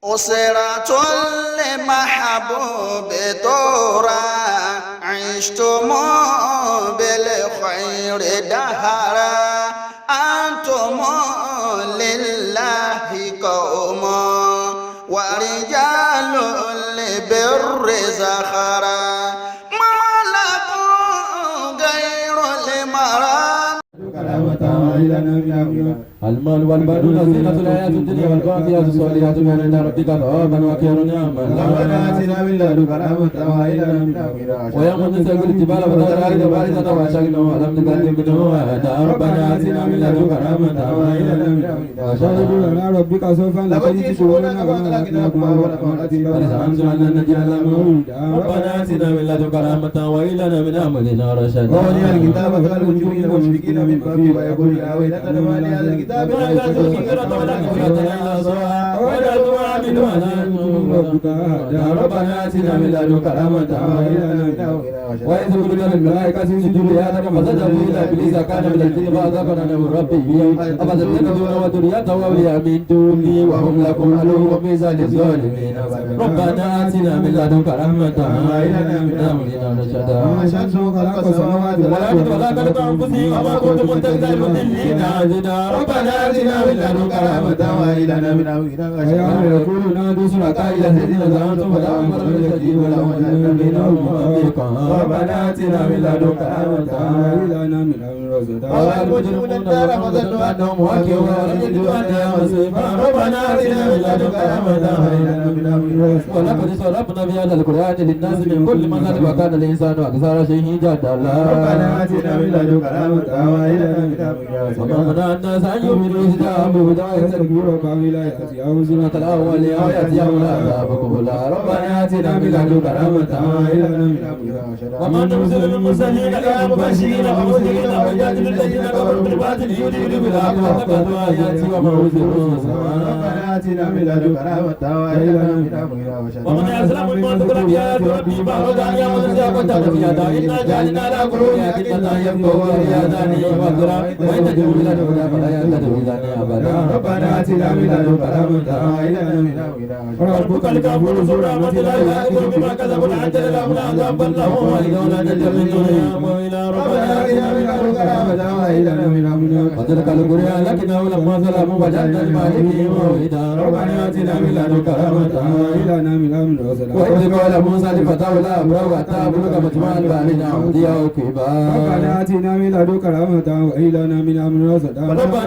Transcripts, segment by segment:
أسرة لمحبوب طورا عشتم بالخير دهرا أنتم لله قوم ورجال لبر زخرا ما لكم غير المرام. المال والبنون زينة الحياة الدنيا والباقيات الصالحات من عند ربك ثوابا وخير نعما. ربنا آتنا من لدنك رحمة وهب لنا من أمرنا رشدا. ويوم تسلك الجبال فترى بارزة وشكلها ولم تكن منه أحدا. ربنا آتنا من لدنك رحمة وهب لنا من أمرنا رشدا. إلى ربك سوف تسألون كما خلقناكم أول مرة فزعمتم أن نجعل موعدا. ربنا آتنا من لدنك رحمة وهب لنا من أمرنا رشدا. ووضع الكتاب فلا الوجوه إلى المشركين من فيه ويقول يا ويلتنا ما لهذا الكتاب لا يكتب كثيرا ولا كثيرا إلا صاعا ولا تعامل ولا ربك يا ربنا آتنا من لدنك رحمة وهب لنا من أمرنا رشدا. وإذ قلنا للملائكة اسجدوا لآدم فسجدوا إلا إبليس كان من الجن فأذاقنا من ربه أفتتخذون وذريته أولياء من دوني وهم لكم عدو وبئس للظالمين. ربنا آتنا من لدنك رحمة وهب لنا من أمرنا رشدا. وما الشمس خلق السماوات والأرض ولا خلق أنفسهم وما كنت متخذ المضلين عضدا. ربنا آتنا من لدنك رحمة وهب لنا من أمرنا رشدا. يقولون نادوا شركاء الذين زعمتم فلا أمر بالكذب ولا وجدنا منهم موافقا. ربنا آتنا من لدنك رحمة وهب لنا من أمرنا رشدا. والمجرمون النار فظنوا أنهم واقعون ولم يجدوا أنها مصيبا. ربنا آتنا من لدنك رحمة وهب لنا من أمرنا رشدا. ولقد صرفنا في هذا القرآن للناس من كل مثل وكان الإنسان أكثر شيء جدلا. ربنا آتنا من لدنك رحمة وهب لنا من أمرنا رشدا. وما منع الناس أن يؤمنوا إذ جاءهم الهدى ويستكبروا قوم لا يأتيهم سنة الأول ويأتيهم العذاب قبلا. ربنا آتنا من لدنك رحمة وهب لنا من أمرنا رشدا. وما نرسل المرسلين إلا مبشرين ومنذرين ويجادل الذين كفروا بالباطل ليضلوا بالحق واتخذوا آياتي وما أنذروا سواء. ربنا آتنا من لدنك رحمة وهب لنا من أمرنا رشدا. ومن أظلم ممن ذكر بآيات ربه فأعرض عنها ونسي واتبع سبيله إنا جعلنا على قلوبهم أكنة أن يفقهوا وفي آذانهم وقرا وإن تدعوا إلى الهدى فلا يهتدوا إذا أبدا. ربنا آتنا من لدنك رحمة وهب لنا من أمرنا رشدا. ربك الكافور ذو الرحمة لا يؤاخذهم بما كسبوا عجل لهم عذابا لهم وإذا لا تجد من دنياهم وإلى ربنا ربنا آتنا من لدنك رحمة وهب لنا من أمرنا رشدا. وتلك القرى لكنه لما ظلموا وجدنا المالكين موعدا. ربنا آتنا من لدنك رحمة وهب لنا من أمرنا رشدا. وإذ قال موسى لفتاه لا أبرح حتى أبلغ مجمع البحرين أو أمضي حقبا. ربنا آتنا من لدنك رحمة وهب لنا من أمرنا رشدا. فلما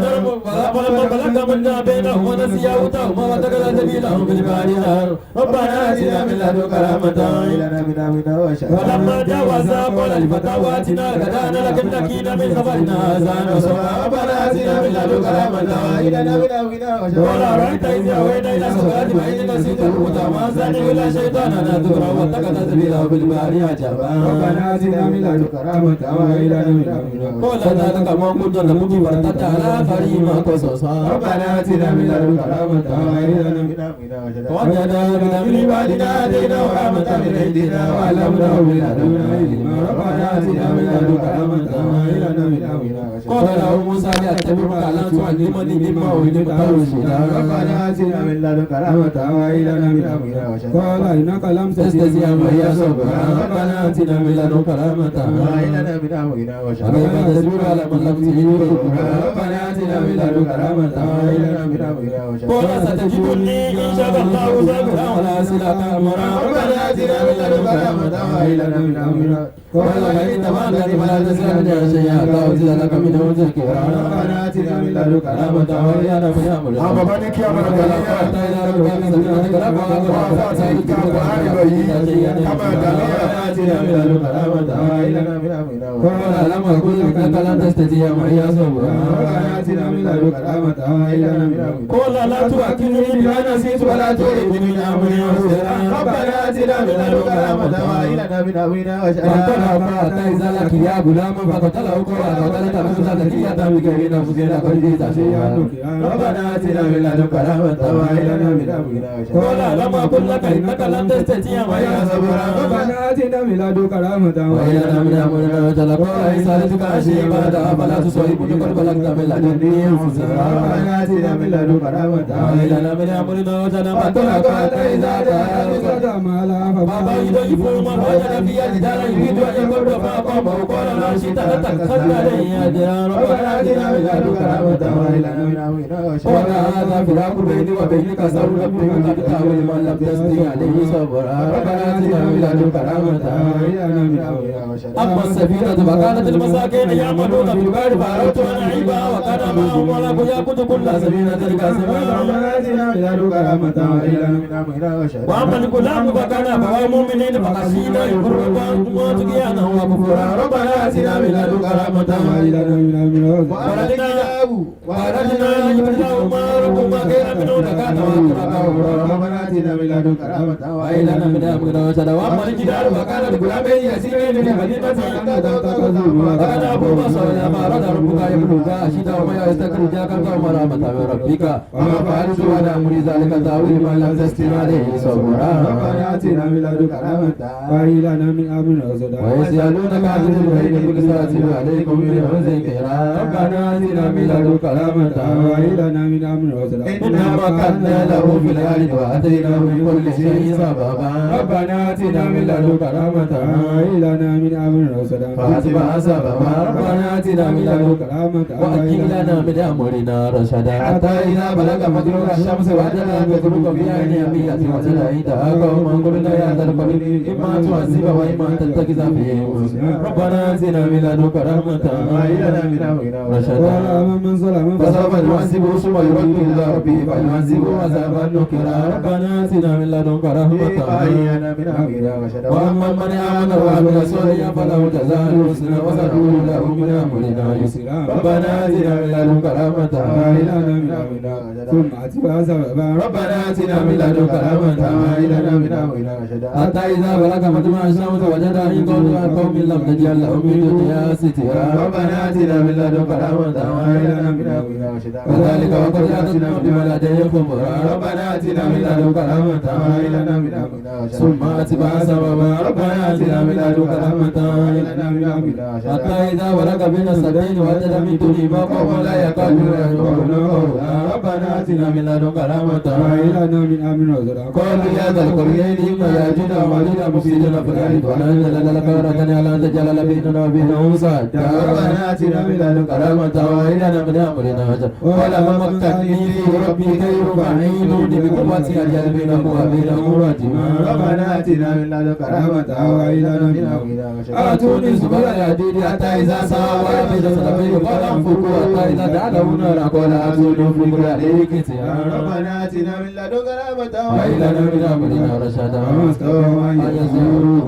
بلغ منا بينهم ونسي حوتهما واتخذ سبيله في البحر. ربنا آتنا من لدنك رحمة وهب لنا من أمرنا رشدا. فلما جاوزا قال لفتاه آتنا غداءنا لكن لقينا من سفرنا هذا نصبا. ربنا آتنا من لدنك رحمة وهب لنا من أمرنا رشدا. قال أرأيت إذ أوينا إلى الصلاة فإن نسيت الحوت وما أنسانيه إلا شيطان أن أذكره واتخذ سبيله في البحر عجبا. ربنا آتنا من لدنك رحمة وهب لنا من أمرنا رشدا. قال ذلك ما كنت نبغي فارتد على آثارهما قصصا. ربنا آتنا من لدنك رحمة وهب لنا من أمرنا رشدا. وجدا من عبادنا آتيناه رحمة من عندنا وعلمناه من لدنا علما. ربنا آتنا من لدنك رحمة وهب لنا من أمرنا رشدا. قال له موسى لأتبعك على أن تعلمني مما علمت رشدا. ربنا آتنا من لدنك رحمة وهب لنا من أمرنا رشدا. قال إنك لم تستطيع معي صبرا. ربنا آتنا من لدنك رحمة وهب لنا من أمرنا رشدا. وكيف تصبر على من لم تجد بالقرآن. ربنا آتنا من لدنك رحمة وهب لنا من أمرنا رشدا. قال ستجدني إن شاء الله صابرا ولا أسألك أمرا. ربنا آتنا من لدنك رحمة وهب لنا من أمرنا. قال فإن تفعلت فلا تسألني عن شيء حتى أوتي لك منه ذكرا. ربنا آتنا من لدنك رحمة وهب لنا من أمرنا. أمامك يا من حتى إذا ربك سبحانك ربك وفاتك القرآن بين كما دعنا آتنا من لدنك رحمة وهب لنا من أمرنا. قال لم أقل لك لن تستطيع معي صبرا. ربنا آتنا من لدنك رحمة وهب لنا من أمرنا. قال لا تؤاخذني بما نسيت ولا تؤاخذني من أمرنا رشدا ربنا آتنا من لدنك رحمة وهب لنا من أمرنا رشدا فانطلق حتى إذا لقي يا غلام فقتله قال قتلت نفسا زكية بغير نفس لقد جئت شيئا ربنا آتنا من لدنك رحمة وهب لنا من أمرنا رشدا قال لم أقل لك إنك لن تستطيع معي صبرا ربنا آتنا من لدنك رحمة وهب لنا من أمرنا رشدا قال إن سألتك عن شيء بعد فلا تصيبني قد بلغت من لدني حسنا ربنا آتنا من لدنك رحمة وهب لنا من أمرنا رشدا فانطلق حتى إذا بابا يضيف ما وجد في الجدار يريد أن يقول فأقامه قال لا شئت لتتخذ عليه أجرا ربنا آتنا من لدنك رحمة وهب لنا من أمرنا رشدا قال هذا فراق بيني وبينك سر ربي قد تاوي من لم تستطع عليه صبرا ربنا آتنا من لدنك رحمة وهب لنا من أمرنا رشدا أما السفينة فكانت المساكين يعملون في البحر فأردت أن أعيبها وكان معهم ملك يأخذ كل سفينة كاسبا ربنا آتنا من لدنك رحمة وهب لنا من أمرنا رشدا وأما الغلام فكان أبواه مؤمنين فخشينا يفرقا طغيانا وكفرا ربنا آتنا من لدنك رحمة وهب لنا من أمرنا رشدا وأردنا أن يبدلهما ربهما خيرا منه زكاة وأقربا ربنا آتنا من لدنك رحمة وهب لنا من أمرنا رشدا وأما الجدار فكان لغلامين يتيمين في مدينة فكان أبوهما صالحا فأراد ربك أن يبلغا أشدهما يستخرجا كنزهما رحمة من ربك وما فعلت عن أمر ذلك تأويل ما لم تستطع عليه صبرا ربنا آتنا من لدنك رحمة وهب لنا من أمرنا رشدا ويسألونك عن ذي الخير قل سأتلو عليكم منه ذكرا ربنا آتنا من لدنك رحمة وهب لنا من أمرنا رشدا إنا مكنا له في الأرض وآتيناه من كل شيء سببا ربنا آتنا من لدنك رحمة وهب لنا من أمرنا رشدا فأتبع سببا ربنا آتنا من لدنك رحمة وأجل لنا من أمرنا رشدا حتى إذا بلغ مجرى الشمس وجدها تغرب في عين أبية وجد عندها قوما قلنا يا ذا القرن إما تعذب وإما تتخذ فيهم حسنا ربنا آتنا من لدنك رحمة وهب لنا من أمرنا رشدا ولا من ظلم فسوف نعذبه ثم يرد إلى ربه فيعذبه عذابا نكرا ربنا آتنا من لدنك رحمة وهب لنا من أمرنا رشدا وأما من آمن وعمل صالحا فله جزاء الحسنى وسنقول له من أمرنا يسرا ربنا آتنا من لدنك رحمة وهب لنا من أمرنا رشدا ثم أتبع سببا ربنا آتنا من لدنك رحمة وهب لنا من أمرنا رشدا حتى إذا بلغ مجمع الشمس وجد عند قوم لم نجعل لهم من دنيا سترا ربنا آتنا من لدنك رحمة وهب لنا من أمرنا رشدا كذلك وقد جاءتنا بولديه كبرا ربنا آتنا من لدنك رحمة وهب لنا من أمرنا رشدا ثم أتبع سببا ربنا آتنا من لدنك رحمة وهب لنا من أمرنا رشدا حتى إذا بلغ بين السدين وجد من دونهما قوما لا يكادون يفقهون قولا ربنا آتنا من لدنك رحمة وهب لنا من أمرنا رشدا قالوا يا ذا القرنين إن يأجوج ومأجوج مفسدون في الأرض ونجعل لك كرة على أن تجعل بيننا وبينهم سدا ربنا آتنا من لدنك رحمة وهب لنا من أمرنا رشدا قال من مكنني فيه ربي خير فأعينوني بقوة أجعل بينكم وبينهم رجما ربنا آتنا من لدنك رحمة وهب لنا من أمرنا رشدا آتوني زبر الحديد حتى إذا ساوى بين الصدفين قال انفقوا حتى إذا جعله نارا قال آتوني أفرغ عليه كسرا ربنا آتنا من لدنك رحمة وهب لنا من أمرنا رشدا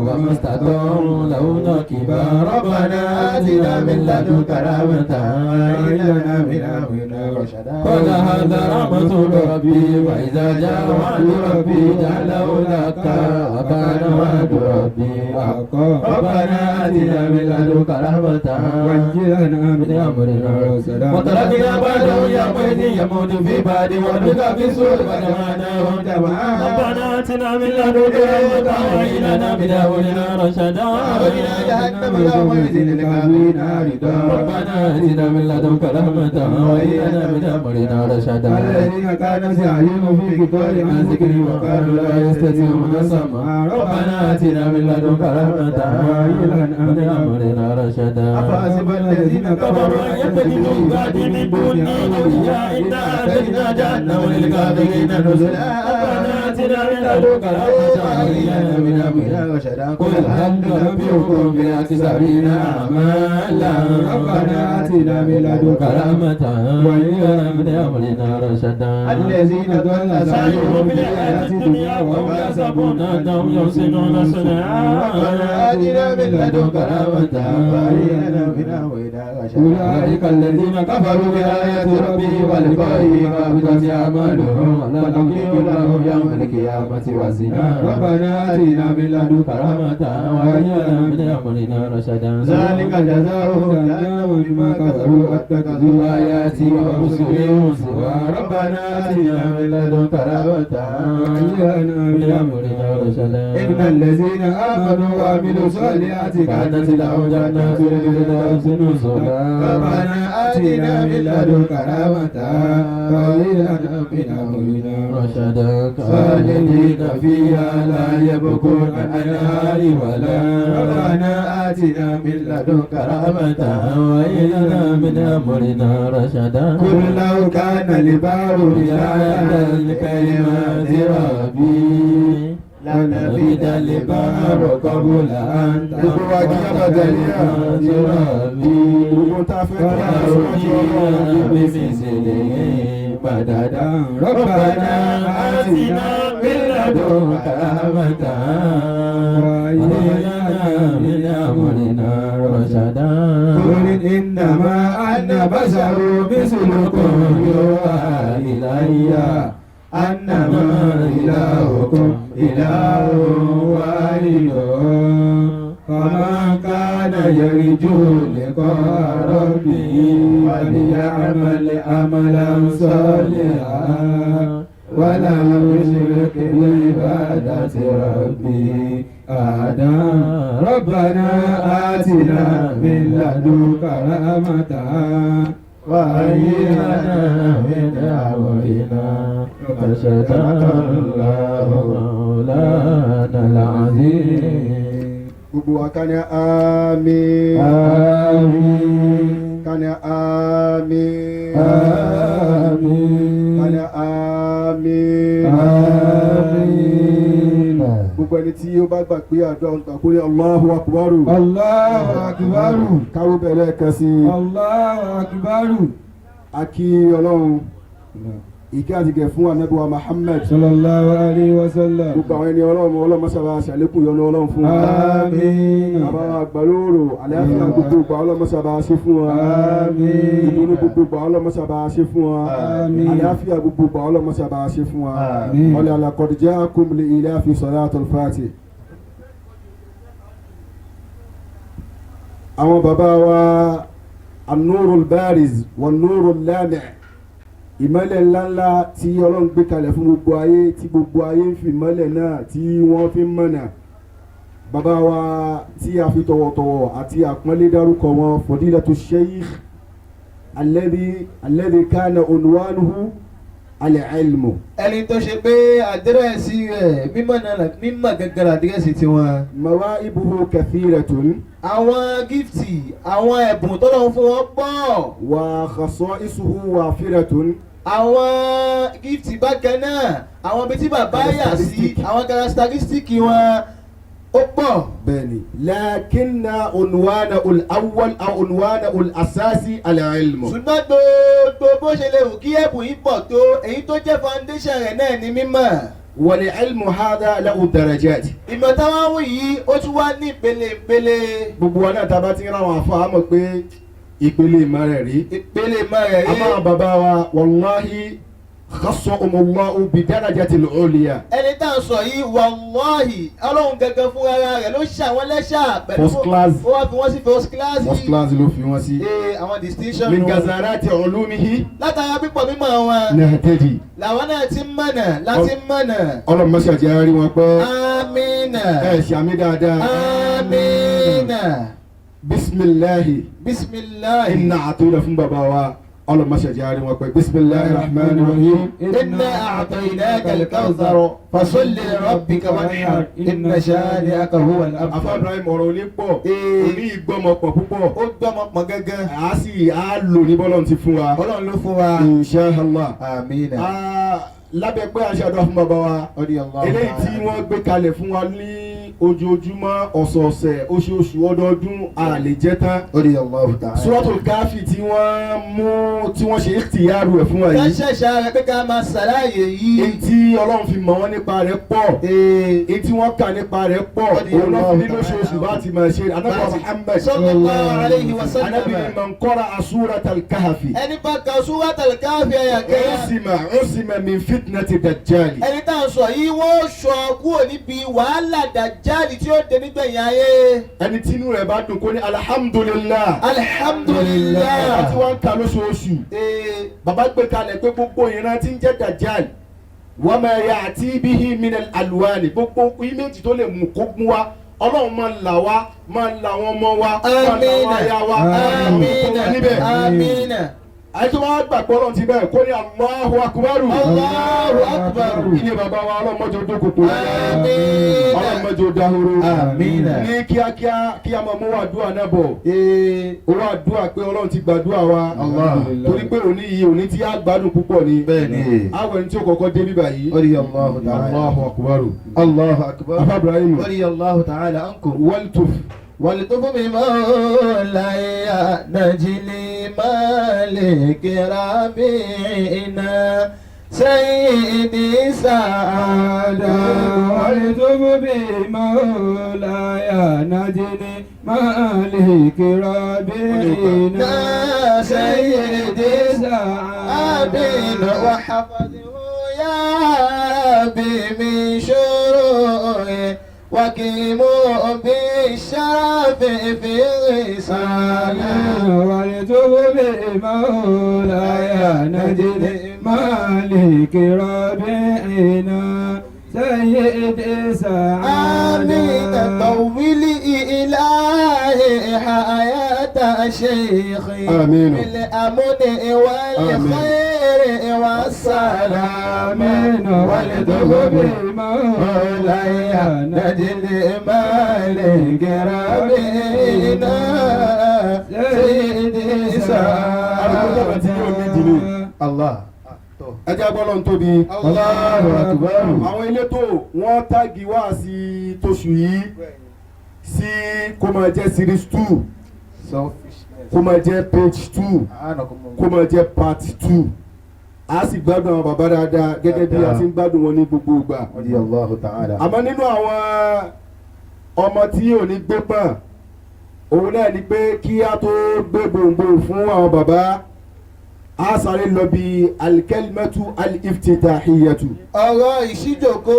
وما استطاعوا له نكبا ربنا آتنا من لدنك رحمة وهب لنا من أمرنا رشدا قال هذا رحمة ربي وإذا جاء وعد ربي جعله دكا وكان وعد ربي حقا ربنا آتنا من لدنك رحمة وجعلنا من أمرنا رشدا وتركنا بعده يومئذ يموت في بعد وربك في سور فجمعناهم جمعا ربنا آتنا من لدنك رحمة وهب لنا من أمرنا رشدا وقنا جهنم يومئذ للكافرين عارضا ربنا آتنا من لدنك رحمة وهب لنا من أمرنا رشدا الذين كانوا سعيهم في كتاب عن ذكري وقالوا لا يستطيعون سمعا ربنا آتنا من لدنك رحمة وهب لنا من أمرنا رشدا أفحسب الذين كفروا أن يتخذوا بعدي من دونه أولياء إنا أعتدنا جهنم للكافرين نزلا ربنا آتنا من لدنك رحمة وهب لنا من أمرنا رشدا قل هل ننبئكم بالأخسرين أعمالا ربنا آتنا من لدنك رحمة وهب لنا من أمرنا رشدا الذين ضل سعيهم في الحياة الدنيا وهم يحسبون أنهم يحسنون صنعا ربنا آتنا من لدنك رحمة وهب لنا من أمرنا رشدا أولئك الذين كفروا بآيات ربهم ولقائه فحبطت أعمالهم ولا نقيم لهم يوم القيامة وزنا ربنا آتنا من لدنك رحمة وهيئ لنا من أمرنا رشدا ذلك جزاؤهم جهنم بما كفروا اتخذوا آياتي ورسلي هزوا ربنا آتنا من لدنك رحمة وهيئ لنا من أمرنا رشدا إن الذين آمنوا وعملوا الصالحات كانت لهم جنات الفردوس نزلا ربنا آتنا من لدنك رحمة وهيئ لنا من أمرنا رشدا خالدين فيها لا يبغون عنها ولا ربنا آتنا من لدنك رحمة وهيئ لنا من أمرنا رشدا قل لو كان البحر مدادا لكلمات ربي لنفد البحر قبل أن تنفد كلمات ربي ولو بمثله مددا ربنا آتنا من لدنك رحمة وهيئ لنا من أمرنا رشدا قل إنما أنا بشر مثلكم يوحى إلي أنما إلهكم إله واحد فمن كان يرجو لقاء ربه فليعمل عملا صالحا ولا يشرك بعبادة ربه أحدا ربنا آتنا من لدنك رحمة وهيئ لنا من أمرنا رشدا الله مولانا العظيم gbogbo wa ká ní àmín آمين ká ní àmín آمين ká ní àmín آمين gbogbo ẹni tí ó bá gbà pé àdúrà olùgbà kó ní Allahu Akbaru الله أكبر káwó bẹ̀rẹ̀ kan sí الله أكبر akí ọlọ́run ìkẹ́ àti gẹ̀ fún ànábì wa Muhammad صلى الله عليه وسلم gbogbo àwọn ẹni ọlọ́run mọ́sàbà ṣàlékún yọ́nú ọlọ́run fún wa آمين àwọn àgbàlóró àlàáfíà gbogbo ìgbà ọlọ́mọsàbà ṣe fún wa آمين ìdùnnú gbogbo ìgbà ọlọ́mọsàbà ṣe fún wa آمين àlàáfíà gbogbo ìgbà ọlọ́mọsàbà ṣe fún wa آمين wala laqad ja'akum li ilafi salatul fatih. àwọn bàbá wa an-nurul bariz wan-nurul lami' ìmọ́lẹ̀ ńláńlá tí ọlọ́run gbé kalẹ̀ fún gbogbo ayé tí gbogbo ayé ń fi ìmọ́lẹ̀ náà tí wọ́n fi ń mọ̀nà bàbá wa tí a fi tọ̀wọ̀tọ̀wọ̀ àti àpọ́nlé dárúkọ wọn fadilatu shaykh alladhi kana unwanuhu al-ilmu. ẹni tó ṣe pé àdírẹ́sì rẹ̀ mímọ̀ gẹ́gẹ́ àdírẹ́sì tiwọn. mawaibuhu kathiratun. àwọn gíftì àwọn ẹ̀bùn tó lọ́wọ́ fún wọn pọ̀. wa khasaisuhu wafiratun. àwọn gíftì bákan náà àwọn ibi tí bàbá yà sí àwọn kárásítárísítìkì wọn ó pọ̀. bẹ́ẹ̀ni lakinna unwana al-awwal aw unwana al-asasi al-ilmu. ṣùgbọ́n gbogbo bó ṣe lè wù kí ẹ̀bùn yìí pọ̀ tó èyí tó jẹ́ foundation rẹ̀ náà ni mímọ̀. wal-ilmu hadha lahu darajat. ìmọ̀ táwọn wù yìí ó tún wá ní ìpele ìpele. gbogbo wa náà tá a bá ti ń ra àwọn àfa àmọ̀ pé ìpele ìmọ̀ rẹ̀ rí. ìpele ìmọ̀ rẹ̀ rí. àmọ́ bàbá wa wàláhi khassahumullahu bidarajatil ulya. ẹni tá à ń sọ yìí wàláhì ọlọ́run gẹ́gẹ́ fún ara rẹ̀ ló ṣàwọn lẹ́ṣà pẹ̀lú First class. ó wá fi wọ́n sí first class. first class ló fi wọ́n sí. àwọn distinction min gazarati ulumihi látara pípọ̀ mímọ̀ wọn nahtadi. làwọn náà ti ń mọ̀nà láti ń mọ̀nà. ọlọ́mọṣẹ́ àrí wọn pẹ́. amínà ṣàmì dáadáa. amínà bisimilahi. bisimilahi. inna àtúndà fún bàbá wa ọlọ́mọṣẹ́ àrí wọn pẹ́. bisimilahi rahman rahim. inna a'tainaka al-kawthar fasalli li rabbika wanhar inna shani'aka huwa al-abtar. afa ibrahim ọ̀rọ̀ òní pọ̀ òní ìgbọ́mọpọ̀ púpọ̀. ó gbọ́mọ pọ̀ gẹ́gẹ́. a sì á lò ní bọ́lọ̀ ti fún wa. ọlọ́run ló fún wa. inshallah. amínà. lábẹ́ pé a ṣe àdúrà fún bàbá wa radiyallahu eléyìí tí ta'ala. wọ́n gbé kalẹ̀ fún wa ní ojoojúmọ́ ọ̀sọ̀ọ̀sẹ̀ oṣooṣù ọdọọdún a lè jẹ́ tán. Radiyallahu ta'ala. Suratul Kahfi tí wọ́n ṣe ìtìyàrú ẹ̀ fún wa ká yìí. ṣẹ̀ṣà rẹ̀ pé ká máa ṣàlàyé yìí. èyí tí Ọlọ́run fi mọ̀ wọ́n nípa rẹ̀ pọ̀. èyí tí wọ́n kà nípa rẹ̀ pọ̀. òun náà fi ní lóṣooṣù bá ti máa ṣe. Ànábì Muhammad sallallahu alayhi wa sallam. Ànábì man qara'a Suratal Kahfi. ẹni bá ka Suratul Kahfi ẹ̀yà kẹ́yà. usima min fitnati dajjali. ẹni tá à ń sọ yìí wọ́n sọ kúrò níbi wàhálà dàjáàlì tí ó dé nígbẹ̀yìn ayé. ẹni tí inú rẹ̀ bá dùn kó ní alhamdulillah. alhamdulillah. àti wọ́n ń ka lóṣooṣù. bàbá gbé kalẹ̀ pé gbogbo ìran tí ń jẹ́ dajjali wa ma ya'ti bihi min al-alwani gbogbo ìméjì tó lè mú kó mú wa Ọlọ́run máa là wá máa là wọn ọmọ wa máa là wọn aya wa amina. àìsàn wa gbàgbọ́ Ọlọ́run ti bẹ́ẹ̀ kó ní Allahu akbaru. Allahu akbar. ilé bàbá wa ọlọ́mọdé dókòkò Àmín. ọlọ́mọdé dahoro. Àmín. ní kíákíá kí a máa mú àdúrà náà bọ̀. owó àdúrà pé Ọlọ́run ti gbàdúrà wa. torí pé òní yìí òní tí a gbádùn púpọ̀ ni. bẹ́ẹ̀ni. àwọn ẹni tí ó kọ́kọ́ dé bíbá yìí. Radiyallahu ta'ala. Allahu akbaru. Allahu akbar. Afa Ibrahim. Radiyallahu ta'ala ankum. waltuf. والطف بمولاي نجلي مالك ربينا سيدي سعادة والطف بمولاي نجلي مالك ربينا سيدي سعادة وحفظه يا ربي من شروره وكيموا بالشرف في غصانه والطف بمولاي نجلي مالك ربينا سيد آمين سعادة طول إلهي حياة شيخي آمين. بالأمن والخير والسلام والطف بمولاي نجلي مالك ربينا سيدي سعادة الله ẹ jẹ́ gbọ́dọ̀ ń tóbi. Allahu akbar. àwọn elétò wọ́n tági wá sí tóṣù yìí sí kó máa jẹ́ series 2 kó máa jẹ́ page 2 kó máa jẹ́ part 2 a sì gbádùn àwọn bàbá dáadáa gẹ́gẹ́ bí a ti ń gbádùn wọn ní gbogbo ìgbà. Radiyallahu ta'ala. àmọ́ nínú àwọn ọmọ tí ò ní gbé pọ̀n òun náà ni pé kí a tó gbé gbòǹgbò fún àwọn bàbá a sáré lọ bí alkalimatu aliftitahiyatu. ọ̀rọ̀ ìṣíjòkó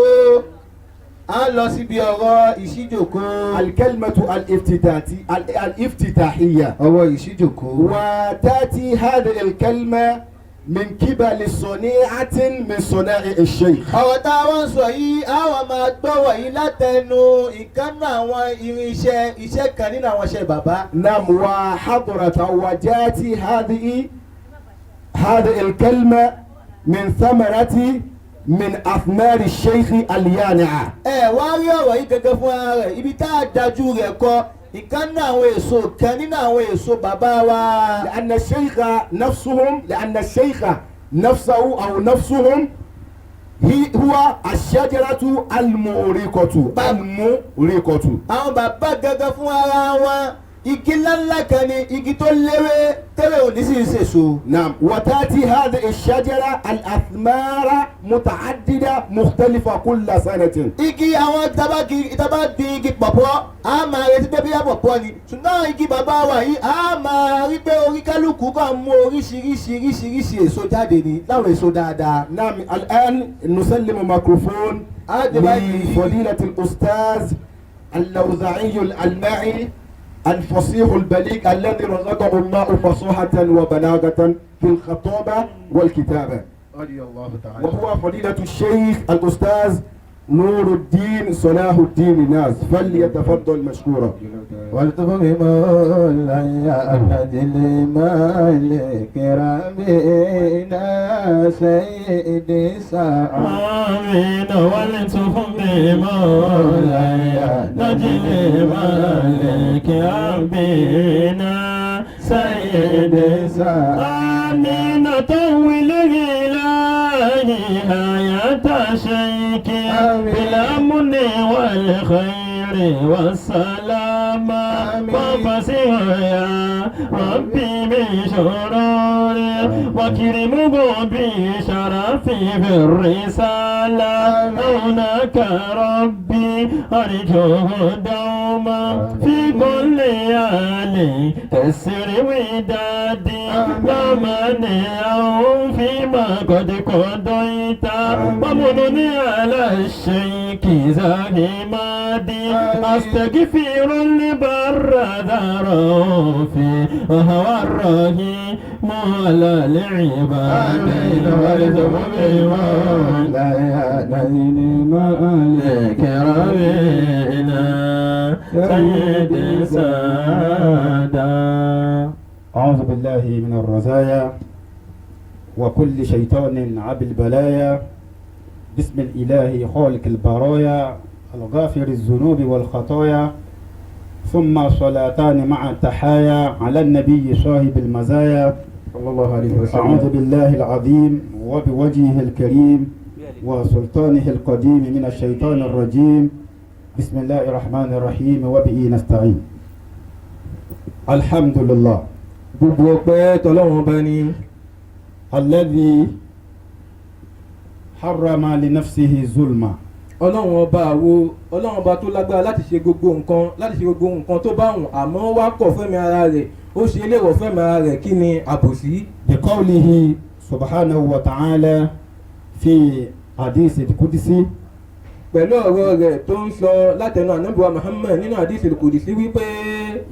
a lọ síbi ọ̀rọ̀ ìṣíjòkó. alkalimatu aliftitahiya. ọ̀rọ̀ ìṣíjòkó. وتأتي هذه الكلمة من قبل صنيعة من صنائع الشيخ. ọ̀rọ̀ tá a wá ń sọ yìí a wá máa gbọ́wọ̀ yìí látẹnu ìkànnì àwọn iṣẹ́ kan nínú àwọn iṣẹ́ bàbá. نعم وحضرت وجاتي هذه الكلمة من ثمرة من أثمار الشيخ اليانعة. wá rí ọ̀rọ̀ yìí gẹ́gẹ́ fún ara rẹ̀ ibi tá a dájú rẹ̀ kọ ìkànnì àwọn èso kan nínú àwọn èso bàbá wa. لأن الشيخ نفسه أو نفسهم هو الشجرة المورقة. àwọn bàbá gẹ́gẹ́ fún ara wọn igi ńláńlá kan ni igi tó léwé tẹ́lẹ̀ òní sì ń sèso. نعم وتأتي هذه الشجرة الأثمار متعددة مختلفة كل سنة. igi àwọn tábà di igi pọ̀pọ́ a máa retí pé bíyà pọ̀pọ́ ni ṣùgbọ́n igi bàbá wa yìí a máa rí pé orí kálukú kan mú oríṣiríṣi èso jáde ní láwọn èso dáadáa. نعم الآن نسلم الميكروفون لفضيلة الأستاذ اللوزعي الألماعي الفصيح البليغ الذي رزقه الله فصاحة وبلاغة في الخطابة والكتابة. رضي الله تعالى. وهو فضيلة الشيخ الأستاذ نور الدين صلاح الدين ناس فليتفضل مشكورا. والطف بمولاي نجلي مالك ربينا سيدي آمين والطف بمولاي نجلي مالك ربينا سيدي آمين طول إلهي حياة شيخ بالأمن والخير والسلام وفسح يا ربي من شرور واكرمه بشرف في الرسالة هناك ربي أرجوه دوما في كل آل كسر ودادي لا مانع فيما قد قضيت ومنني على الشيك زاهمادي أستغفر البر ذرافي وهو الرحيم على العبادين والذنوب لا يدين مالك ربنا سيد سادا. أعوذ بالله من الرزايا وكل شيطان عب البلايا. بسم الإله خالق البرايا الغافر الذنوب والخطايا، ثم صلاتان مع التحايا على النبي صاحب المزايا صلى الله عليه وسلم. أعوذ بالله العظيم وبوجهه الكريم وسلطانه القديم من الشيطان الرجيم. بسم الله الرحمن الرحيم وبه نستعين. الحمد لله gbogbo ọpẹ́ t'Ọlọ́run Ọba ni الذي حرم لنفسه ظلما. Ọlọ́run Ọba tó lágbára láti ṣe gbogbo nǹkan tó bá wùn, àmọ́ wá kọ̀ fẹ́mi ara rẹ̀, ó ṣe eléwọ̀ fẹ́mi ara rẹ̀. Kí ni àbòsí? بقوله سبحانه وتعالى في حديث القدسي، pẹ̀lú ọ̀rọ̀ rẹ̀ tó ń sọ látẹnu Ànábì wa Muhammad nínú hadith al-Qudsi wípé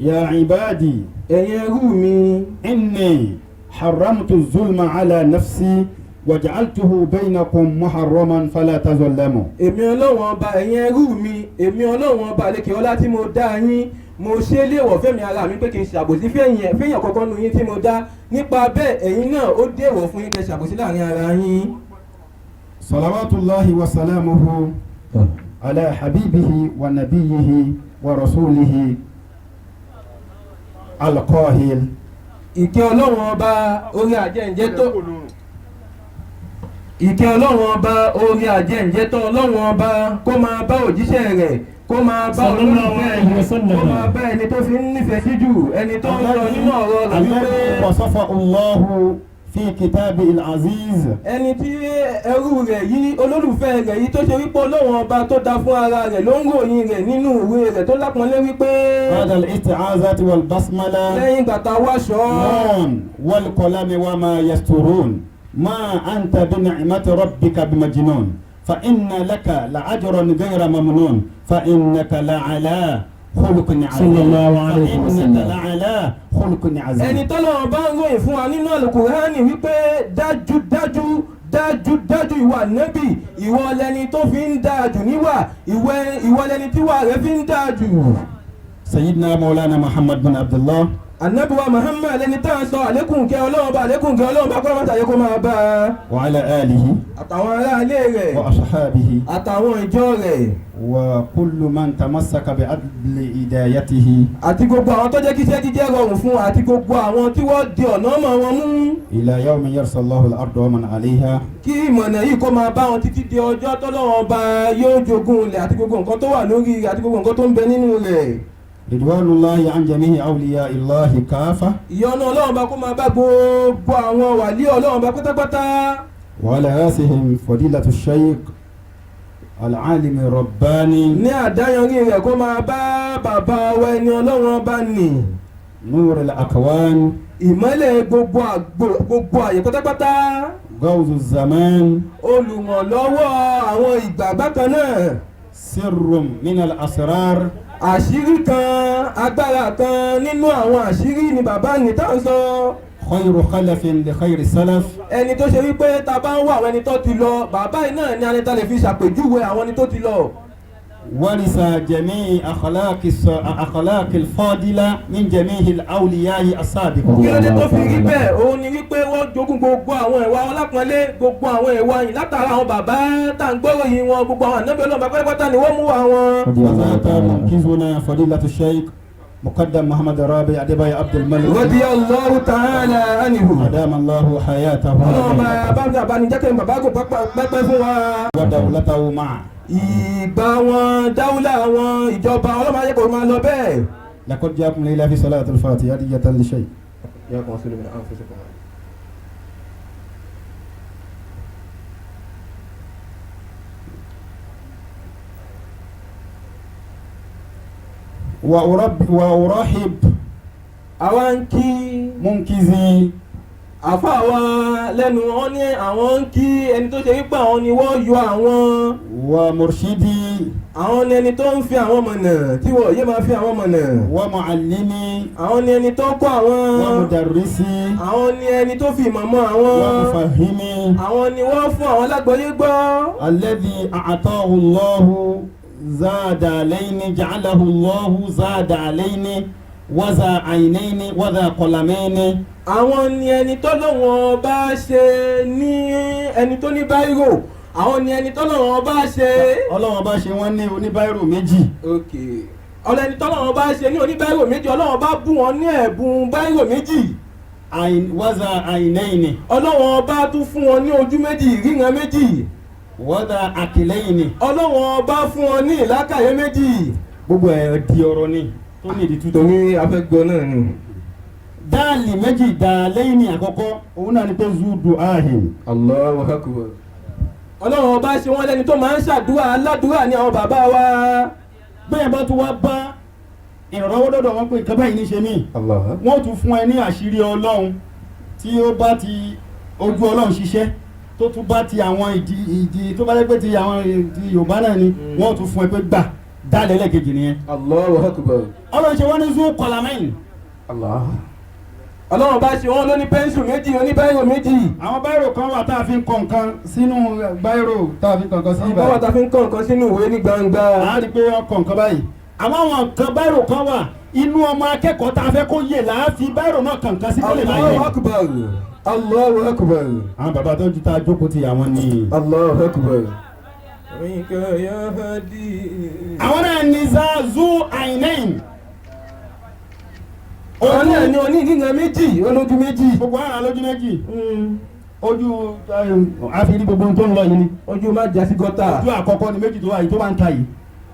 يا عبادي ẹ̀yin ẹrú mi, إني حرمت الظلم على نفسي وجعلته بينكم محرما فلا تظلموا. èmi Ọlọ́run Ọba, ẹ̀yin ẹrú mi, èmi Ọlọ́run Ọba àlékè ọlá tí mo dá yín, mo ṣe léèwọ̀ fẹ́mi ara mi pé kí n ṣàbòsí fẹ́yìn kọ̀ọ̀kan nu yín tí mo dá. Nípa bẹ́ẹ̀ ẹ̀yin náà ó déèwọ̀ fún yín kẹ́ ṣàbòsí láàrin ara yín. صلوات الله وسلامه على حبيبه ونبيه ورسوله القاهل. ìkẹ́ Ọlọ́run Ọba orí àjẹ́ǹjẹ́ tó ìkẹ́ Ọlọ́run Ọba orí àjẹ́ǹjẹ́ tó Ọlọ́run Ọba kó máa bá òjíṣẹ́ rẹ̀, kó máa bá olólùfẹ́ rẹ̀, kó máa bá ẹni tó fi ń nífẹ̀ẹ́ sí jù, ẹni tó ń sọ nínú ọ̀rọ̀ rẹ̀ wípé الذي وصفه الله في كتابه العزيز. ẹni tí ẹrú rẹ̀ yìí, olólùfẹ́ rẹ̀ yìí tó ṣe wípé Ọlọ́run Ọba tó dá fún ara rẹ̀ ló ń ròyìn rẹ̀ nínú ìwé rẹ̀ tó lápọ́nlé wípé بعد الاستعاذة والبسملة lẹ́yìn ìgbà tá a wá ṣọ́ نون والقلم وما يسترون ما أنت بنعمة ربك بمجنون فإن لك لأجرا غير ممنون فإنك لعلى خلق عظيم. صلى الله عليه وسلم. فإنك لعلى خلق عظيم. ẹni tọ́lọ́run bá ń ròyìn fún wa nínú Al-Qur'ani wípé dájúdájú ìwà nẹ́bì, ìwọ lẹni tó fi ń dáa jù níwà, ìwọ lẹni tíwà rẹ̀ fi ń dáa jù. سيدنا مولانا محمد بن عبد الله Ànábì wa Muhammad lẹni tá à ń sọ àlékún kẹ́ Ọlọ́run bá kọ́ mọ́ta yẹ kó máa bá a. وعلى آله àtàwọn aráalé rẹ̀, وأصحابه àtàwọn ìjọ rẹ̀, وكل من تمسك بعدل هدايته àti gbogbo àwọn tó jẹ́ kí iṣẹ́ jíjẹ́ rọrùn fún, àti gbogbo àwọn tí wọ́n di ọ̀nà mọ́ wọn mú. إلى يوم يرث الله الأرض ومن عليها. kí ìmọ̀nà yìí kó máa bá wọn títí di ọjọ́ tọ́lọ́run Ọba yóò jogún ilẹ̀ àti gbogbo nǹkan tó wà lórí rẹ̀ àti gbogbo nǹkan tó ń bẹ nínú rẹ̀. رضوان الله عن جميع أولياء الله كافة. ìyọ́nú Ọlọ́run bá kó máa bá gbogbo àwọn wàlí Ọlọ́run bá pátápátá. وعلى رأسهم فضيلة الشيخ العالم الرباني ní àdáyanrí rẹ̀ kó máa bá bàbá wa ẹni Ọlọ́run bá nì. نور الأكوان ìmọ́lẹ̀ gbogbo àyè pátápátá. غوث الزمان olùrànlọ́wọ́ àwọn ìgbà bákan náà. سر من الأسرار. àṣírí kan, agbára kan nínú àwọn àṣírí ni bàbá ní tá à ń sọ. خير خلف لخير سلف. ẹni tó ṣe wípé ta bá ń wá àwọn ẹni tó ti lọ, bàbá yìí náà ni anita lè fi ṣàpèjúwe àwọn ẹni tó ti lọ. ورث جميع أخلاق الفاضلة من جميع الأولياء السابقين. kí ló dé tó fi rí bẹ́ẹ̀? òun ni wípé wọ́n jogún gbogbo àwọn ìwà ọlápọ̀nlé, gbogbo àwọn ìwà yìí látara àwọn bàbá tá à ń gbọ́rọ̀ yìí wọn, gbogbo àwọn ànábì Ọlọ́run pátápátá ni wọ́n mú wa wọn. وذاك منقذنا فضيلة الشيخ مقدم محمد رابع أديباي عبد الملك radiyallahu ta'ala anhu. أدام الله حياته Ọlọ́run bá bá ní jẹ́ kí n bàbá gùn pẹ́pẹ́ fún wa. ودولته معه. ìgbà wọn dáúlà wọn ìjọba ọlọ́mọ ayé kò máa lọ bẹ́ẹ̀. لقد جاءكم ليلة في صلاة الفاتحة هدية لشيء. ياكم رسول من أنفسكم. وأرحب àwọn kí منقذي àfàwà lẹ́nu wọn ní àwọn ń kí ẹni tó ṣe wípé àwọn ni wọ́n yọ àwọn ومرشدي àwọn ni ẹni tó ń fi àwọn mọ̀nà tí wọ́n yé máa fi àwọn mọ̀nà ومعلمي àwọn ni ẹni tó kọ́ àwọn ومدرسي àwọn ni ẹni tó fi mọ̀mọ́ àwọn ومفهمي àwọn ni wọ́n fún àwọn lágbọ́yé gbọ́ الذي أعطاه الله زاد علينا جعله الله زاد علينا وذا عينين وذا قلمين àwọn ni ẹni tó lọ́wọ́n bá ṣe ní ẹni tó ní báírò àwọn ni ẹni tó lọ́wọ́n bá ṣe. Ọlọ́run bá ṣe wọ́n ní oníbáírò méjì. ọlọ́ni tó lọ́wọ́n bá ṣe ní oníbáírò méjì ọlọ́wọ́n bá bù wọ́n ní ẹ̀bùn báírò méjì. wọ́dà àìnẹ́yìnì. ọlọ́wọ́n bá tún fún wọn ní ojú méjì ìríran méjì. wọ́dà àkìlẹ́yìnì. ọlọ́wọ́n bá fún wọn ní ìlàkàyé méjì. gbogbo ẹ̀ di ọ̀rọ̀ ni tó ní ìdí tútù. torí afẹ́gbọ́ náà ni. dáàlì méjì dàlẹ́yìn ní àkọ́kọ́ òun náà ni pé zudu ahìn. Allahu akbar. ọlọ́wọ́n bá ṣe wọ́n lẹ́ni tó máa ń ṣàdúrà aládùúrà ní àwọn bàbá wa. bẹ́ẹ̀ bá tún wá bá ìrànlọ́wọ́ dọ́dọ̀ wọn pé nǹkan báyìí ní ṣe mí. wọ́n tún fún ẹ ní àṣírí ọlọ́run tí ó bá ti ojú ọlọ́run ṣiṣẹ́ tó tún bá ti àwọn ìdí tó bá lẹ́gbẹ́ ti àwọn ìdí Yorùbá náà ni wọ́n tún fún ẹ pé gbà dálẹ̀ lẹ́ẹ̀kejì nìyẹn. Allahu akbar. ọlọ́run ṣe wọ́n ní zoo kọlamẹ́yìn. ọlọ́run bá ṣe wọ́n ló ní pẹ́ńsù méjì oní báírò méjì. àwọn báírò kan wà tá a fi ń kọ nǹkan sínú báírò tá a fi ń kọ nǹkan sí ibà. àwọn wà tá a fi ń kọ nǹkan sínú ìwé ní gbangba. a rí i pé wọ́n kọ nǹkan báyìí. àmọ́ àwọn nǹkan báírò kan wà inú ọmọ akẹ́kọ̀ọ́ tá a fẹ́ kó yè là á fi báírò náà kàn kan sí kó lè máa yẹ. Allahu akbar. Allahu akbar. àwọn bàbá tó ju tá a jókòó ti àwọn ni. Allahu akbar. àwọn náà ní zazu àìnẹ́yìn. òun náà ní onídìgbà méjì olójú méjì. gbogbo ara lójú méjì. ojú àfihàn gbogbo tó ń lọ yìí ni. ojú má jásí gọ́tà. ojú àkọ́kọ́ ni méjì tó wà yìí tó wà ń ta yìí.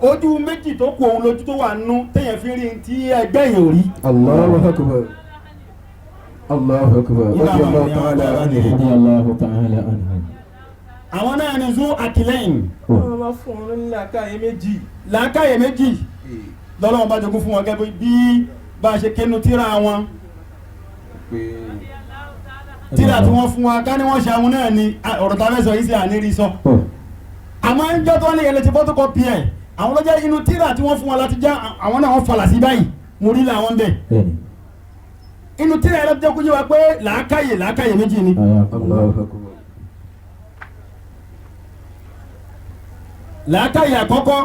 ojú méjì tó kù òun lójú tó wà nú téèyàn fi rí tí ẹgbẹ́ yẹn ò rí. Allahu akbar. Allahu akbar. Allahu ta'ala anhu. àwọn náà ní zoo àkìlẹ́yìn. wọ́n máa fún wọn ní làákàyè méjì. làákàyè méjì lọ́lọ́wọ́n bá jogún fún wọn gẹ́gẹ́ bí bá a ṣe kénu tíra wọn. tíra tí wọ́n fún wa ká ní wọ́n ṣe àwọn náà ni ọ̀rọ̀ tá a fẹ́ sọ yìí sí àníri sọ. àmọ́ ń jọ́ tó ní ẹlẹ́ ti photocopy ẹ̀ àwọn lọ́jọ́ inú tíra tí wọ́n fún wa láti já àwọn náà wọ́n falà sí báyìí mo rí làwọn bẹ̀. inú tíra ẹ̀ lọ́jọ́ kó yé wa pé làákàyè méjì ni. làákàyè àkọ́kọ́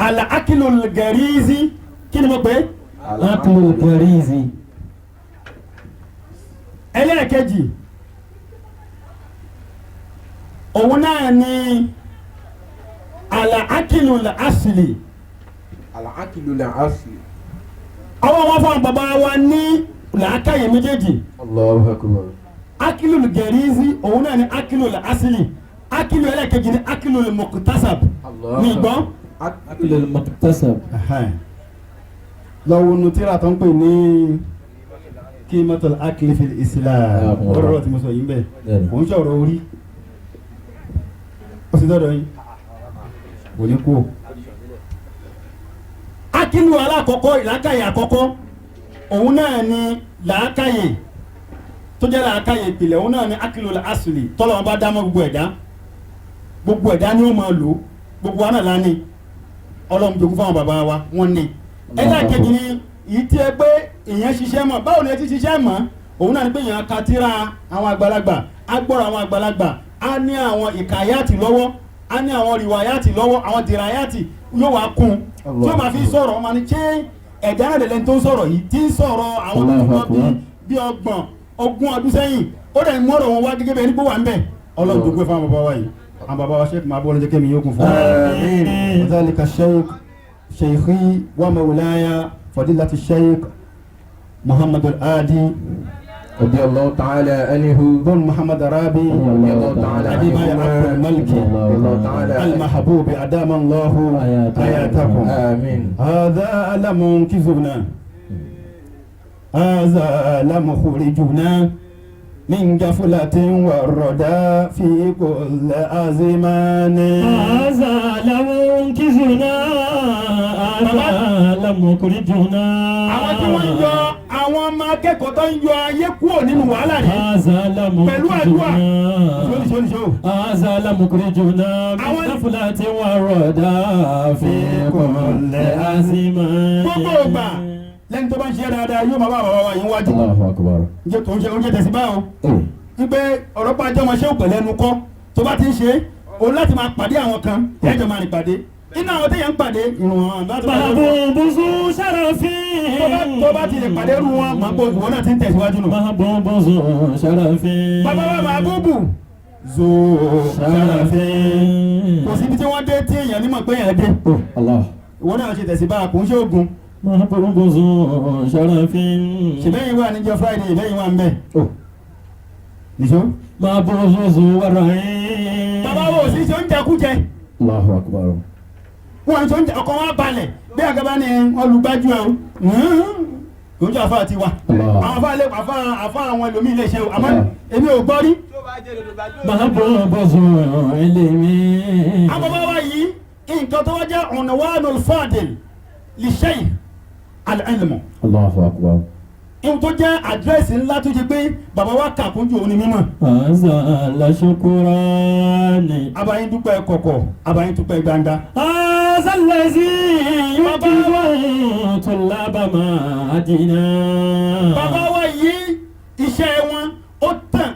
àlà akilul garizi kí ni mo pè é. akilul garizi. ẹlẹ́ẹ̀kejì òun náà ni àlà akilul asli. àlà akilul asli. àwọn wọn fún bàbá wa ní làákàyè méjèèjì. Allahu akbar. akilul garizi òun náà ni akilul asli. akilu ẹlẹ́ẹ̀kejì ni akilul muqtasab. ní ìgbọ́n. akilul muqtasab. lọ́wọ́ nutira tó ń pè ní qimatul akli fil islam. ọ̀rọ̀ tí mo sọ yìí ń bẹ̀ òun sọ̀rọ̀ orí ó sì dọ́dọ̀ yín kò ní kú. akilu alákọ̀ọ́kọ́ làákàyè àkọ́kọ́ òun náà ni làákàyè tó jẹ́ làákàyè ìpìlẹ̀ òun náà ni akilul asli tọ́lọ́ wọn bá dá mọ́ gbogbo ẹ̀dá ni ó máa lò gbogbo àná lánìí ọlọ́run jogún fáwọn bàbá wa wọ́n ní. ẹlẹ́ẹ̀kejì ni yìí tí ẹ pé èèyàn ṣiṣẹ́ mọ̀ báwo ni ẹ ti ṣiṣẹ́ mọ̀ òun náà ni pé èèyàn ka tírà àwọn àgbàlagbà á gbọ́rọ̀ àwọn àgbàlagbà á ní àwọn ìkàyàtì lọ́wọ́ á ní àwọn rìwàyàtì lọ́wọ́ àwọn dìràyàtì yóò wá kún tí ó máa fi sọ̀rọ̀ ọmọ ni ṣé ẹ̀dá náà lẹ́ni tó ń sọ̀rọ̀ yìí tí ń sọ̀rọ̀ àwọn tó bí ọgbọ̀n ogún ọdún sẹ́yìn ó dẹ̀ mú ọ̀rọ̀ wọn wá gẹ́gẹ́ bẹ́ẹ̀ nípò wà ń bẹ̀ ọlọ́run jogún fáwọn bàbá wa yìí àwọn bàbá wa sheikh mabu ọlọ́jẹ́ kẹ́mi yóò kún fún wa zalika sheikhi wa mawlaya fadilati sheikh muhammadu al-adi رضي الله تعالى عنه بن محمد رابي رضي الله تعالى أديباي عبد الملك رضي الله تعالى المحبوب أدام الله حياتكم. آمين. هذا لمنقذنا هذا لمخرجنا من غفلة والردى في كل أزمان. هذا لمنقذنا هذا لمخرجنا. àwọn tí wọ́n ń yọ àwọn ọmọ akẹ́kọ̀ọ́ tó ń yọ ayé kúrò nínú wàhálà yìí هذا pẹ̀lú àdúrà. لمخرجنا هذا لمخرجنا من غفلة والردى في كل أزمان. gbogbo ìgbà lẹ́ni tó bá ń ṣe dáadáa yóò máa bá bàbá wa yín wájú. الله أكبر. ǹjẹ́ tó ń ṣe oúnjẹ tẹ̀sí báwo. wípé ọ̀rọ̀ pa ajọ́ ọmọ ṣé ò pẹ̀lẹ́ nu kọ́ tó bá ti ń ṣe òun láti máa pàdé àwọn kan ẹ̀jọ̀ máa rìn pàdé inú àwọn téèyàn ń pàdé ìrùn wọn bá tó bá lọ. Mahbubu Sharafin. tó bá ti lè pàdé rú wọn máa gbó ìwọ náà ti ń tẹ̀síwájú nù. Mahbubu Sharafin. bàbá wa Mahbubu zo Sharafin. kò síbi tí wọ́n dé tí èèyàn nímọ̀ pé èèyàn dé. الله. ìwọ náà ṣe tẹ̀sí bá a kò ń ṣe oògùn. Mahbubu Sharafin. ṣèbẹ́yìn wà níjọ́ Friday ìbẹ́yìn wà ń bẹ̀. nìṣó. Mahbubu Warrain. bàbá wo sì ṣe oúnjẹ kújẹ. الله أكبر. wọn ṣe oúnjẹ ọkọ wọn balẹ̀ bí àgàbá ni olùgbájú ẹ o oúnjẹ àfa ti wa àwọn àfa ilé àfa àwọn ẹlòmíì lè ṣe o àmọ́ èmi ò gbọ́ rí. Mahbubu Ilmi. àwọn bàbá wa yìí nǹkan tó wá jẹ́ unwanul fadil li shay al-ilm. الله أكبر. ihun tó jẹ́ àdírẹ́sì ńlá tó ṣe pé bàbá wa kà kúnjú òun ni mímọ̀. Haza la shukurani. abayin dúpẹ́ kọ̀kọ̀ abayin dúpẹ́ gbangba. هذا الذي يكفي طلاب مدينة. bàbá wa yìí iṣẹ́ wọn ó tàn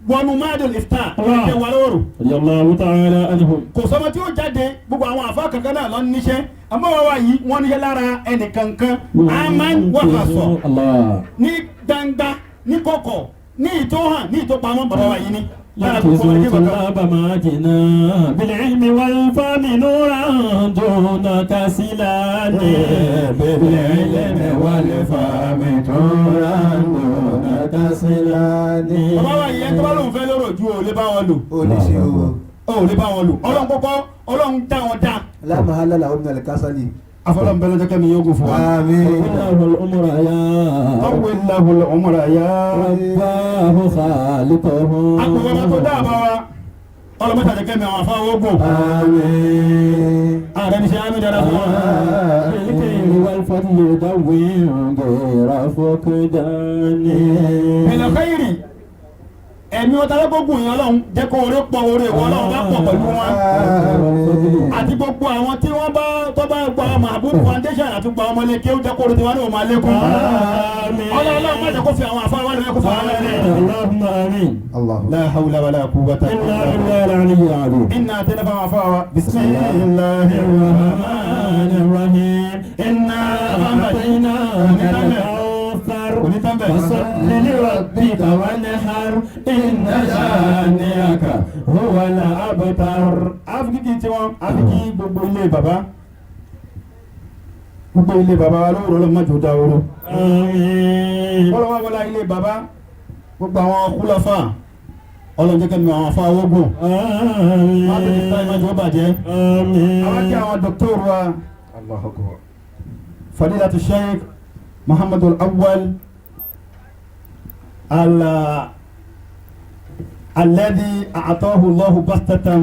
wọnú mádùn ìfta ìjẹ wà lóru. رضي الله تعالى عنهم. kò sọmọ tí ó jáde gbogbo àwọn àfa kankan náà lọ níṣẹ́ àmọ́ wa yìí wọ́n níṣẹ́ lára ẹnìkankan aman wàhásọ ní gbangba ní kọ̀kọ̀ ní ìtòhàn ní ìtòpamọ́ bàbá wa yìí ni. يكفي طلاب مدينة بالعلم والفهم نورا دون كسلان. بالعلم والفهم نورا دون كسلان. bàbá wa yìí ẹni tó bá lóun fẹ́ lóró ju ò lè bá wọn lò. ó lè ṣe o. ó lè bá wọn lò ọlọ́run kọ́kọ́ ọlọ́run dá wọn dá. lámàhálà làwọn ọmọ ẹ̀ka sálì. afọlọ́n bẹ́ẹ̀ lọ́jọ́ kẹ́mi yóò gùn fún wa. àmín. الله الأمر يا ọ̀wé lahul umra ya. رباه خالقه. àpò bàbá tó dá àbá wa ọlọ́mọta jẹ́ kẹ́mi àwọn afáwọ́ gùn. àmín. ààrẹ ní ṣe àmì dára fún wa. بالخير والفضل يدوم غير فقدان. ìlẹ̀ kẹ́yìrì ẹ̀mí wọn tàbí gbogbo ìyẹn ọlọ́run jẹ́ kó oore pọ̀ oore ìwọ ọlọ́run bá pọ̀ pẹ̀lú wọn. àti gbogbo àwọn tí wọ́n bá tó bá gba Mahbubu foundation àti gba ọmọlé kí ó jẹ́ kó oore tiwa ní òun máa lékún. ọlọ́run má jẹ́ kó fi àwọn afáwọn ẹ̀rọ kó fi àwọn ẹ̀rọ. اللهم آمين. la hawla wala quwwata إلا بالله العلي العظيم. inna àtẹnẹ fún àwọn afáwa bismillahir rahmanir rahim. إنا أعطيناك الكوثر فصل لربك وانحر إن شانئك هو الأبتر. áfíríkì tí wọ́n áfíríkì gbogbo ilé bàbá gbogbo ilé bàbá wa lóòrò lọ́mọ jò dá oró. آمين. ọlọ́wọ́ wọlé ilé bàbá gbogbo àwọn kúlọ́fà ọlọ́jẹ́ kẹ́mi àwọn afá awógún wọ́n tó ti ta ìmọ̀jọ́ bàjẹ́. آمين. àwọn kí àwọn dọ́kítọ́rù wa fadilatu sheikh muhammadu al-awwal alladhi a'atahu Allahu bastatan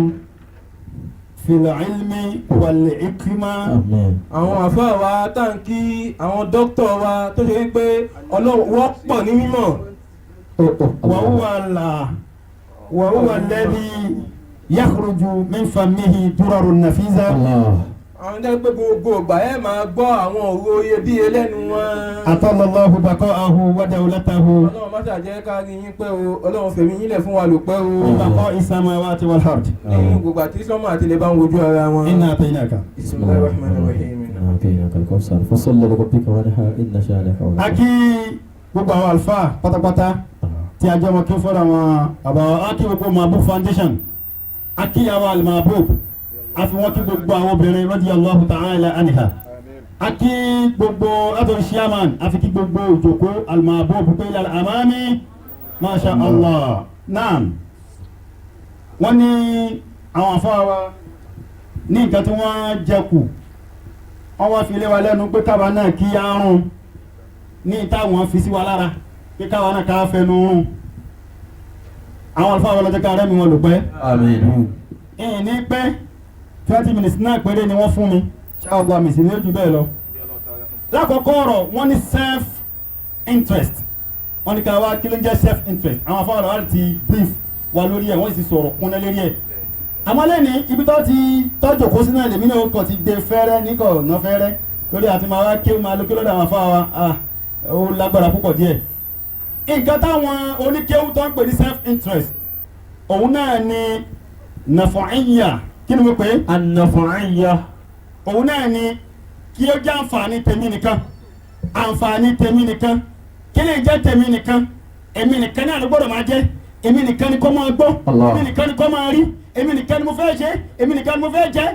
fil ilmi wal hikma. آمين. àwọn àfáà wa táǹkì àwọn dókítà wa tó ṣe wípé wọ́n pọ̀ ní mímọ̀. wa huwa alladhi yakhruju min famihi durarun nafiza. الله. àwọn jẹ́ pé gbogbo ìgbà ẹ̀ máa gbọ́ àwọn òru iyebíye lẹ́nu wọn. atallallahu baqa'ahu wa dawlatahu ọlọ́run má ṣàjẹ́ ká rí yín pẹ́ o ọlọ́run fèmí yín lẹ̀ fún wa lò pẹ́ o. baqa'i samawati wal ard. nínú gbogbo àti sọ́mọ́ àti ilẹ̀ bá ń wojú ara wọn. inna ataynaka. bismillahir rahmanir rahim. أعطيناك الكوثر فصل لربك وانحر إن شانئك هو الأبتر. Aki gbogbo àwọn alfa pátápátá tí a jẹ́ ọmọ kí ó fọ́ra wọn àbá Aki gbogbo Mahbubu foundation Aki àwọn al-Mahbub àfi wọn kí gbogbo àwọn obìnrin radiyallahu ta'ala anha Aki gbogbo látọ̀rí chairman àfi kí gbogbo ìjòkó al-Mahbub pé ilal amami Masha Allah. Naam. Wọ́n ní àwọn afáwa ní nǹkan tí wọ́n jẹ kù. Wọ́n wá fi lé wa lẹ́nu pé káwa náà kí á rún ní táwọn fi sí wa lára pé káwa náà ká fẹnu rún. Àwọn afáwa lọ́jọ́ ká rẹ́mi wọn lò pẹ́. Àmín. Ní pẹ́ 20 minutes náà péré ni wọ́n fún mi. Ṣáàbọ̀ àmì sí ní ojú bẹ́ẹ̀ lọ. Lákọ̀ọ́kọ́ ọ̀rọ̀ wọ́n ní self interest. Wọ́n ní ká wá kí ló ń jẹ́ self interest. Àwọn afáwọn ọ̀rọ̀ ti brief wa lórí ẹ̀ wọ́n sì sọ̀rọ̀ kúnlẹ̀ lórí ẹ̀. Àmọ́ lẹ́ni ibi tó ti tọ́jú kó sínú ẹ̀lẹ́mí náà kàn ti gbé fẹ́rẹ́ níkọ̀ ná fẹ́rẹ́ lórí àti máa wá kí ó máa lókè lọ́dọ̀ àwọn afáwọn wa ó lágbára púpọ̀ díẹ̀. Nǹkan táwọn oníkéwú tó ń pè ní self interest òun náà ni nàfọ̀ọ́yà kí ni mo pè é? An-naf'iyya. Òun náà ni kí ó jẹ́ àǹfààní tèmi nìkan àǹfààní tèmi nìkan kí lè jẹ́ tèmi nìkan èmi nìkan ní àlùgbọ́dọ̀ máa jẹ́ èmi nìkan ni kò máa gbọ́ èmi nìkan ni kò máa rí èmi nìkan ni mo fẹ́ ṣe èmi nìkan ni mo fẹ́ jẹ́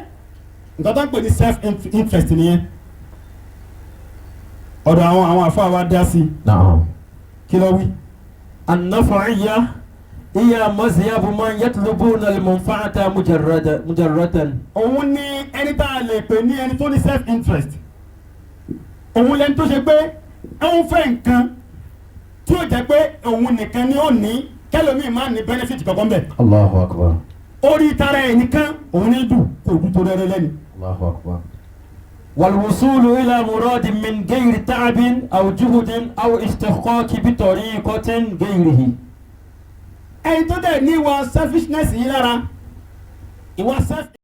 nǹkan tó ń pè ní self interest nìyẹn ọ̀dọ̀ àwọn àfáà wa dá sí Na'am. kí ló wí. An-naf'iyya hiya mazhabu man yatlubuna al-manfa'ata mujarradan. Òun ni ẹni tá a lè pè ní ẹni tó ní self interest òun lẹni tó ṣe pé òun fẹ́ nǹkan tí ó jẹ́ pé òun nìkan ni ó ní kẹlòmíì máa ní benefit kankan bẹ̀. Allahu akbar. Orí tara ẹ̀ nìkan òun ní dùn kò dùn tó rẹ́rẹ́ lẹ́nu. Allahu akbar. والوصول إلى مراد من غير تعب أو جهد أو استحقاق بطريقة غيره. Ẹni tó dẹ̀ ní ìwà selfishness yìí lára ìwà self